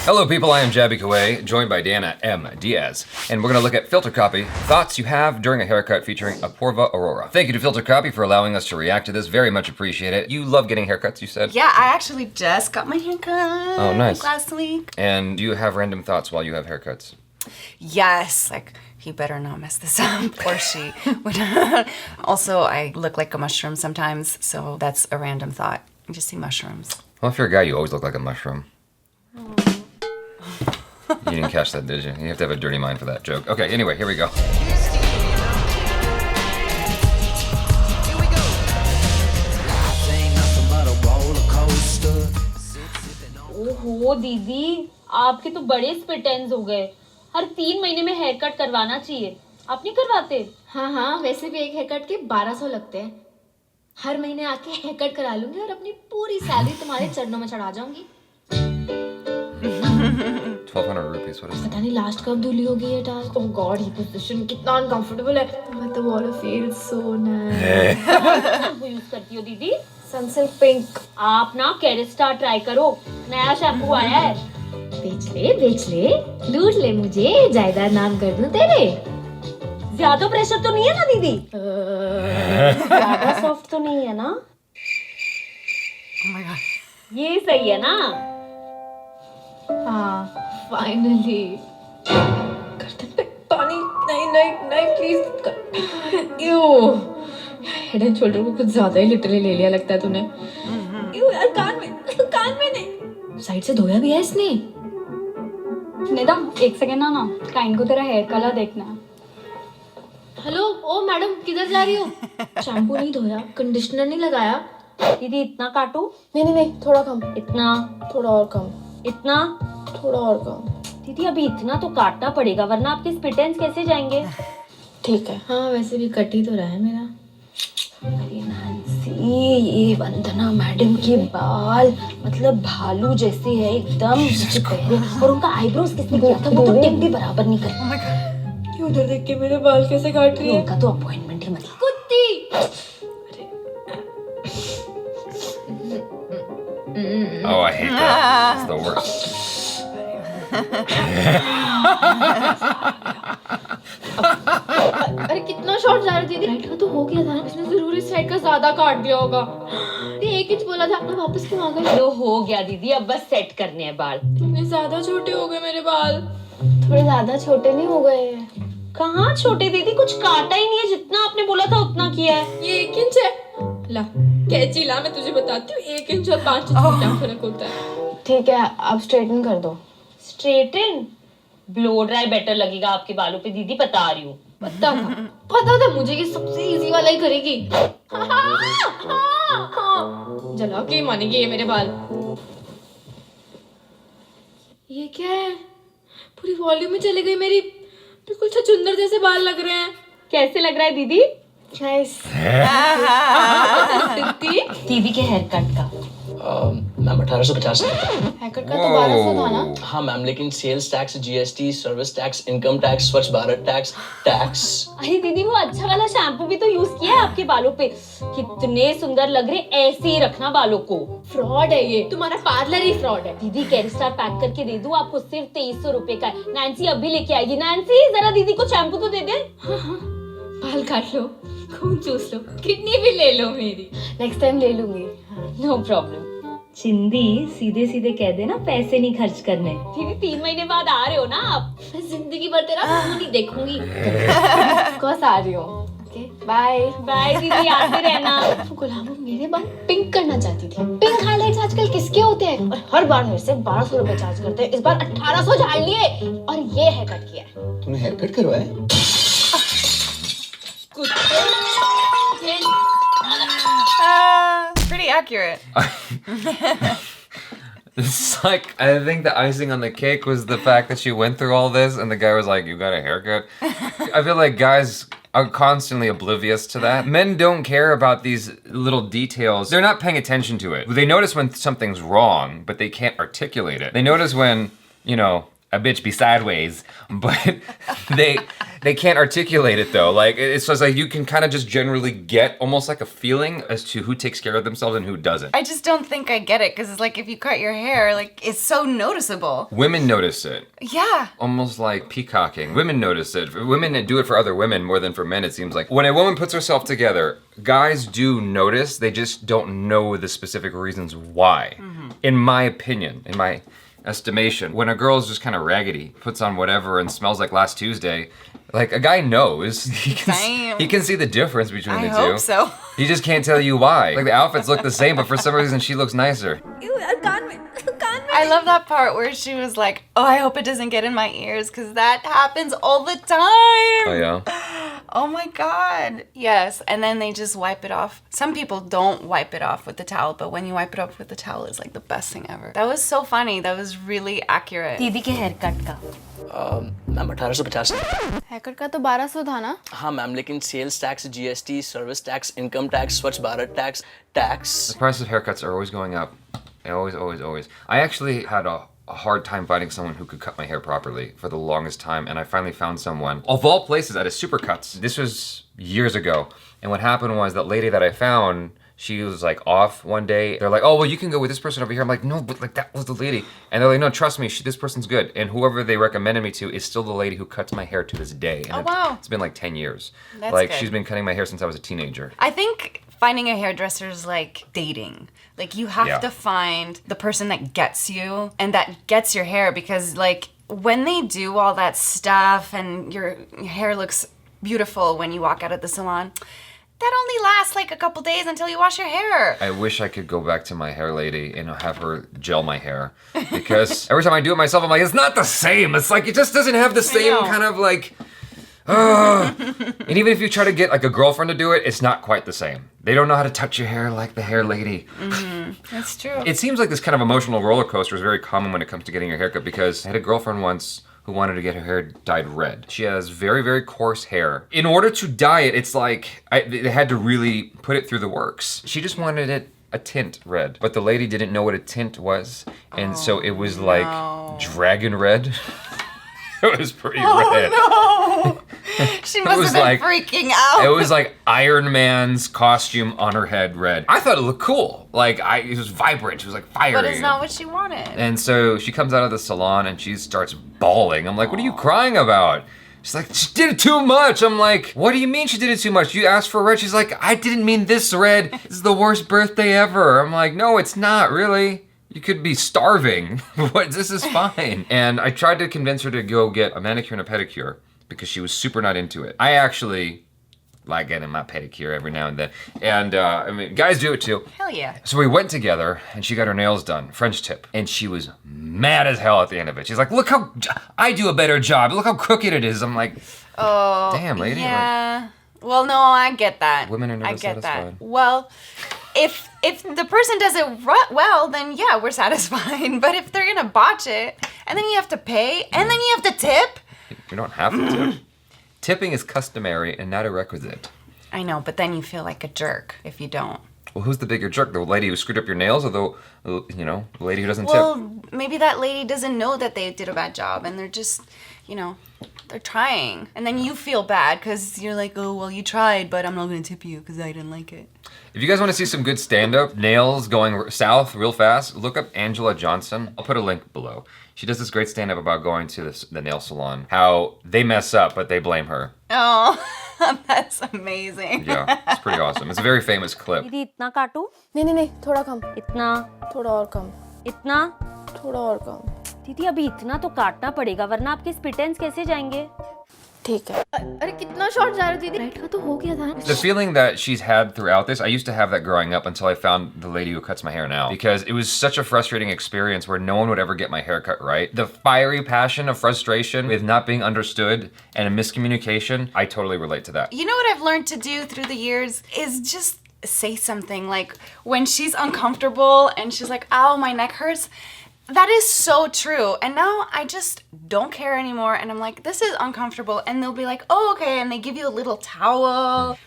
Hello people, I am Jaby KOAY, joined by Diana M. Diaz, and we're going to look at Filtercopy, thoughts you have during a haircut featuring Apoorva Arora. Thank you to Filtercopy for allowing us to react to this, very much appreciate it. You love getting haircuts, you said? Yeah, I actually just got my haircut. Oh, nice. Last week. And do you have random thoughts while you have haircuts? Yes, like, he better not mess this up, or she. Also, I look like a mushroom sometimes, so that's a random thought. I just see mushrooms. Well, if you're a guy, you always look like a mushroom. You didn't catch that, did you? You have to have a dirty mind for that joke. Okay, anyway, here we go. ओहो दीदी, आपके तो बड़े spit ends हो गए। हर 3 महीने में hair cut करवाना चाहिए। आप नहीं करवाते? हाँ, वैसे भी एक हेयर कट के 1200 लगते हैं। हर महीने आके हेयर कट करा लूंगी और अपनी पूरी सैलरी तुम्हारे चरणों में चढ़ा जाऊंगी। 1200 rupees, what is that? पता नहीं लास्ट कब धुली होगी ये टास्क। ओह गॉड, ये पोजीशन कितना अनकंफर्टेबल है। But the water feels so nice. Shampoo use करती हो दीदी? Sunsilk pink. आप ना कैरिस्टा ट्राई करो, नया शैम्पू आया है। बेच ले, लूट ले मुझे, जायदाद नाम कर दूं तेरे। ज्यादा प्रेशर तो नहीं है ना दीदी? ज्यादा सॉफ्ट तो नहीं है ना? Oh my god. ये सही है ना? हाँ, फाइनली। करते पे पानी। नहीं please. You head and shoulder को कुछ ज्यादा ही लिटरली ले लिया लगता है तूने। यू यार, कान में नहीं। साइड से धोया भी है इसने। निदा, एक सेकेंड ना काइन को तेरा हेयर कलर देखना है। हेलो, ओ मैडम, किधर जा रही हो? शैम्पू नहीं धोया, कंडीशनर नहीं लगाया। दीदी इतना काटू? नहीं, थोड़ा कम। इतना? थोड़ा और कम। इतना? थोड़ा और कम। दीदी अभी इतना तो काटना पड़ेगा, वरना आपके स्पिट एंड्स कैसे जाएंगे? ठीक है। हाँ, वैसे भी कट ही तो रहा है मेरा। अरे नैन्सी, ये वंदना मैडम के बाल मतलब भालू जैसे है एकदम। और उनका आईब्रोज किसने किया था? वो तो टिप भी बराबर नहीं कर। Oh my god. क्यों उधर देख के मेरे बाल कैसे काट रही है? उनका तो अपॉइंटमेंट ही मतलब। कुत्ती। Oh, I hate that. It's the worst. अरे कितना शॉर्ट जा रहा है दीदी? राइट का तो हो गया था ना, इसने जरूर इस साइड का ज्यादा काट दिया होगा। ये 1 इंच बोला था, आपने वापस क्यों आ गए? लो हो गया दीदी, अब बस सेट करने हैं बाल। इतने ज्यादा छोटे हो गए मेरे बाल। थोड़े ज्यादा छोटे नहीं हो गए? कहाँ छोटे दीदी, कुछ काटा ही नहीं है, जितना आपने बोला था उतना किया है। ये 1 इंच है। ला कैची ला, मैं तुझे बताती हूँ 1 इंच और 5 इंच में क्या फर्क होता है। ठीक है, आप स्ट्रेटन कर दो। स्ट्रेटन? ब्लो ड्राई बेटर लगेगा आपके बालों पे दीदी, बता रही हूँ। पता था मुझे, ये सबसे इजी वाला ही करेगी। जला के मानेगी ये मेरे बाल। ये क्या है? पूरी वॉल्यूम में चले गई मेरी। बिल्कुल छछुंदर जैसे बाल लग रहे हैं। कैसे लग रहा है दीदी? दीदी के हेयर कट का मैम 1850। हैकर का तो 1200 था ना? हाँ मैम, लेकिन sales tax, GST, service tax, income tax, Swachh Bharat tax. अरे दीदी, वो अच्छा वाला शैम्पू भी तो यूज किया है आपके बालों पे, कितने सुंदर लग रहे। ऐसे ही रखना बालों को। फ्रॉड है ये, तुम्हारा पार्लर ही फ्रॉड है। दीदी कैरिस्टार पैक करके दे दूं आपको, सिर्फ 2300 रुपए का है। नैन्सी अभी लेके आएगी। नैन्सी जरा दीदी को शैम्पू तो दे दे। हाँ, बाल काट लो, खून चूस लो, किडनी भी ले लो मेरी। नेक्स्ट टाइम ले लूंगी। No problem. चिंदी सीधे सीधे कह देना पैसे नहीं खर्च करने। दीदी 3 महीने बाद आ रहे हो ना आप? मैं जिंदगी भर तेरा मुंह नहीं देखूंगी। ऑफ कोर्स आ रही हूँ। Okay, bye. बाय दीदी, आते रहना। गुलाबो मेरे बाल पिंक करना चाहती थी। पिंक हाइलाइट्स आजकल किसके होते हैं? और हर बार मेरे से 1200 रुपए चार्ज करते हैं। इस बार 1800 झाड़ लिए और ये हेयर कट किया है। तूने हेयर कट करवाया? Pretty accurate. It's like, I think the icing on the cake was the fact that she went through all this and the guy was like, you got a haircut? I feel like guys are constantly oblivious to that. Men don't care about these little details. They're not paying attention to it. They notice when something's wrong, but they can't articulate it. They notice when, you know, a bitch be sideways, but they can't articulate it though. Like it's just like you can kind of just generally get almost like a feeling as to who takes care of themselves and who doesn't. I just don't think I get it because it's like if you cut your hair, like it's so noticeable. Women notice it. Yeah. Almost like peacocking. Women notice it. Women do it for other women more than for men, it seems like. When a woman puts herself together, guys do notice, they just don't know the specific reasons why. In my opinion, in my estimation, when a girl's just kind of raggedy, puts on whatever and smells like last Tuesday, like a guy knows. He can see the difference between the two. I hope so. He just can't tell you why. Like the outfits look the same, but for some reaon she looks nicer. I love that part where she was like, oh, I hope it doesn't get in my ears because that happens all the time. Oh yeah? Oh my God. Yes. And then they just wipe it off. Some people don't wipe it off with the towel, but when you wipe it off with the towel, it's like the best thing ever. That was so funny. That was really accurate. दीदी के hair cut का ma'am 1850 hair cut का तो 1200 था ना हाँ ma'am लेकिन sales tax GST service tax income tax Swachh Bharat tax The price of haircuts are always going up. Always. I actually had a hard time finding someone who could cut my hair properly for the longest time, and I finally found someone, of all places, at a Supercuts. This was years ago, and what happened was that lady that I found, she was like off one day. They're like, oh, well, you can go with this person over here. I'm like, no, but like that was the lady. And they're like, no, trust me, this person's good. And whoever they recommended me to is still the lady who cuts my hair to this day. And wow. It's been like 10 years. That's like good. She's been cutting my hair since I was a teenager. I think finding a hairdresser is like dating. Like you have to find the person that gets you and that gets your hair because like when they do all that stuff and your hair looks beautiful when you walk out of the salon, that only lasts like a couple days until you wash your hair. I wish I could go back to my hair lady and have her gel my hair because every time I do it myself, I'm like, it's not the same. It's like, it just doesn't have the same kind of like, and even if you try to get like a girlfriend to do it, it's not quite the same. They don't know how to touch your hair like the hair lady. That's true. It seems like this kind of emotional roller coaster is very common when it comes to getting your haircut because I had a girlfriend once who wanted to get her hair dyed red. She has very, very coarse hair. In order to dye it, it's like, they had to really put it through the works. She just wanted it a tint red, but the lady didn't know what a tint was, and so it was like dragon red. It was pretty red. No! She must have been freaking out. It was like Iron Man's costume on her head red. I thought it looked cool. Like, it was vibrant. It was like fiery. But it's not what she wanted. And so she comes out of the salon and she starts bawling. I'm like, what are you crying about? She's like, she did it too much. I'm like, what do you mean she did it too much? You asked for red. She's like, I didn't mean this red. This is the worst birthday ever. I'm like, no, it's not really. You could be starving. This is fine. And I tried to convince her to go get a manicure and a pedicure because she was super not into it. I actually like getting my pedicure every now and then. And I mean, guys do it too. Hell yeah. So we went together and she got her nails done, French tip. And she was mad as hell at the end of it. She's like, look how, I do a better job. Look how crooked it is. I'm like, oh, damn, lady. Yeah. Well, no, I get that. Women are never I get satisfied. that. Well, if the person does it well, then yeah, we're satisfied. But if they're gonna botch it, and then you have to pay, and then you have to tip. You don't have to tip. Tipping is customary and not a requisite. I know, but then you feel like a jerk if you don't. Well, who's the bigger jerk? The lady who screwed up your nails or the lady who doesn't Well, tip? maybe that lady doesn't know that they did a bad job and they're just, they're trying. And then you feel bad because you're like, oh, well, you tried, but I'm not going to tip you because I didn't like it. If you guys want to see some good stand-up, nails going south real fast, look up Anjelah Johnson. I'll put a link below. She does this great stand-up about going to the nail salon, how they mess up, but they blame her. Oh, that's amazing. Yeah, it's pretty awesome. It's a very famous clip. दीदी इतना काटूं? नहीं थोड़ा कम इतना थोड़ा और कम इतना थोड़ा और कम दीदी अभी इतना तो काटना पड़ेगा वरना आपके स्पिट एंड्स कैसे जाएंगे ठीक है अरे कितना शॉर्ट जा रही दीदी राइट का तो हो गया था The feeling that she's had throughout this, I used to have that growing up until I found the lady who cuts my hair now. Because it was such a frustrating experience where no one would ever get my hair cut right. The fiery passion of frustration with not being understood and a miscommunication, I totally relate to that. You know what I've learned to do through the years is just say something. Like when she's uncomfortable and she's like, ow, my neck hurts. That is so true. And now I just don't care anymore. And I'm like, this is uncomfortable. And they'll be like, oh, okay. And they give you a little towel.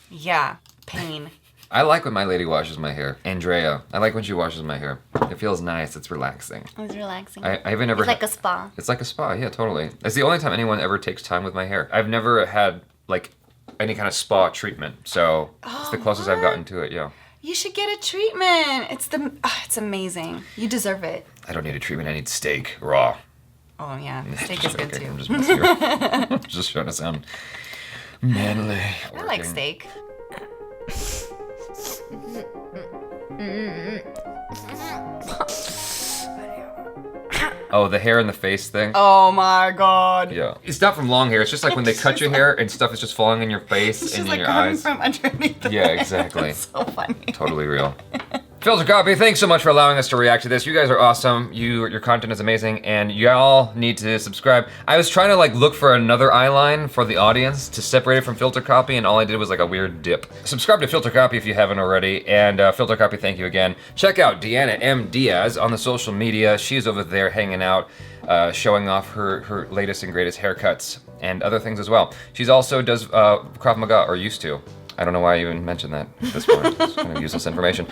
Yeah, pain. I like when my lady washes my hair. Andrea, I like when she washes my hair. It feels nice. It's relaxing. It's relaxing. I haven't ever. It's like a spa. It's like a spa. Yeah, totally. It's the only time anyone ever takes time with my hair. I've never had like any kind of spa treatment, so it's the closest I've gotten to it. Yeah. You should get a treatment. It's amazing. You deserve it. I don't need a treatment. I need steak raw. Oh yeah, steak is good Okay, I'm too. just messing around. Just trying to sound manly. I like steak. Oh, the hair in the face thing? Oh my god. Yeah. It's not from long hair. It's just like when they cut your hair and stuff is just falling in your face It's and just in like your coming eyes. from underneath the Yeah, face. exactly. It's so funny. Totally real. Filtercopy, thanks so much for allowing us to react to this. You guys are awesome. Your content is amazing, and y'all need to subscribe. I was trying to like look for another eyeline for the audience to separate it from Filtercopy, and all I did was like a weird dip. Subscribe to Filtercopy if you haven't already, and Filtercopy, thank you again. Check out Deanna M. Diaz on the social media. She's over there hanging out, showing off her latest and greatest haircuts and other things as well. She's also does Krav Maga, or used to. I don't know why I even mentioned that at this point. It's kind of useless information.